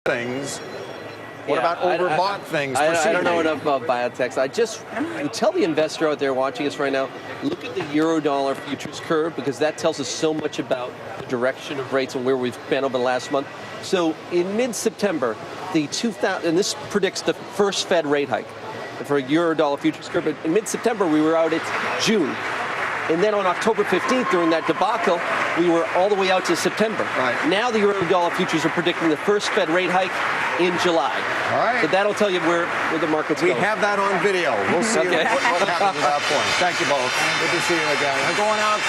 things. What about overbought things? I don't know enough about biotechs. I tell the investor out there watching us right now, look at the euro-dollar futures curve, because that tells us so much about the direction of rates and where we've been over the last month. So in mid-September, and this predicts the first Fed rate hike for a euro-dollar futures curve. But in mid-September, we were out at June. And then on October 15th, during that debacle, we were all the way out to September. Right. Now the euro-dollar futures are predicting the first Fed rate hike in July. All right. So that'll tell you where the market's going. We have that on video. We'll see what happens at that point. Thank you both. Good to see you again. We're going out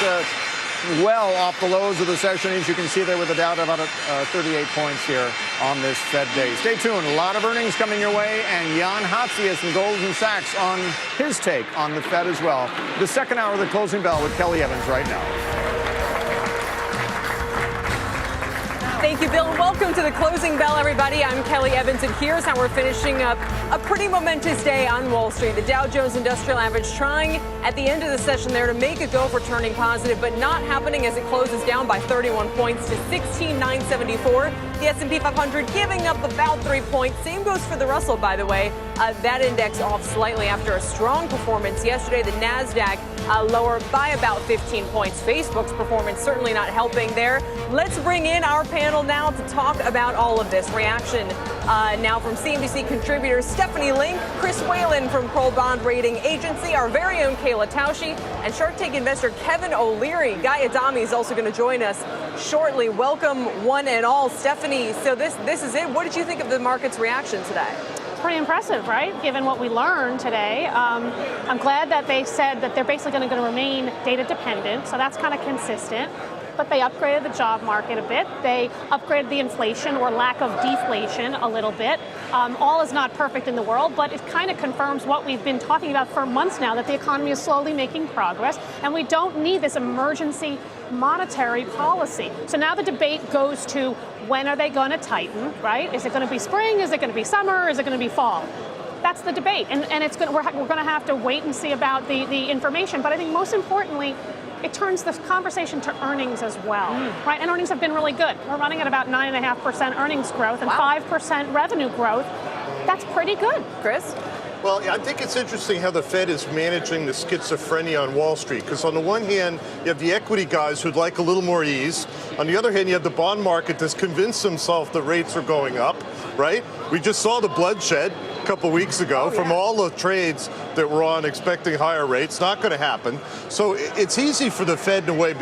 well off the lows of the session, as you can see there, with the Dow about 38 points here on this Fed day. Stay tuned. A lot of earnings coming your way, and Jan Hatzius from Goldman Sachs on his take on the Fed as well. The second hour of the closing bell with Kelly Evans right now. Thank you, Bill, and welcome to the closing bell, everybody. I'm Kelly Evans, and here's how we're finishing up a pretty momentous day on Wall Street. The Dow Jones Industrial Average trying at the end of the session there to make a go for turning positive, but not happening as it closes down by 31 points to 16,974. The S&P 500 giving up about 3 points. Same goes for the Russell, by the way. That index off slightly after a strong performance yesterday. The NASDAQ lower by about 15 points. Facebook's performance certainly not helping there. Let's bring in our panel now to talk about all of this. Reaction now from CNBC contributors Stephanie Link, Chris Whalen from Kroll Bond Rating Agency, our very own Kayla Tausche, and Shark Tank investor Kevin O'Leary. Guy Adami is also going to join us shortly. Welcome, one and all. Stephanie, so this is it. What did you think of the market's reaction today? Pretty impressive, right? Given what we learned today. I'm glad that they said that they're basically going to remain data dependent, so that's kind of consistent. But they upgraded the job market a bit. They upgraded the inflation or lack of deflation a little bit. All is not perfect in the world, but it kind of confirms what we've been talking about for months now, that the economy is slowly making progress, and we don't need this emergency monetary policy. So now the debate goes to, when are they going to tighten, right? Is it going to be spring? Is it going to be summer? Is it going to be fall? That's the debate, and we're going to have to wait and see about the information. But I think most importantly, it turns the conversation to earnings as well, right? And earnings have been really good. We're running at about 9.5% earnings growth and 5% revenue growth. That's pretty good. Chris? Well, I think it's interesting how the Fed is managing the schizophrenia on Wall Street, because on the one hand, you have the equity guys who'd like a little more ease. On the other hand, you have the bond market that's convinced himself the rates are going up, right? We just saw the bloodshed a couple weeks ago from all the trades that were on expecting higher rates. Not going to happen. So it's easy for the Fed in a way.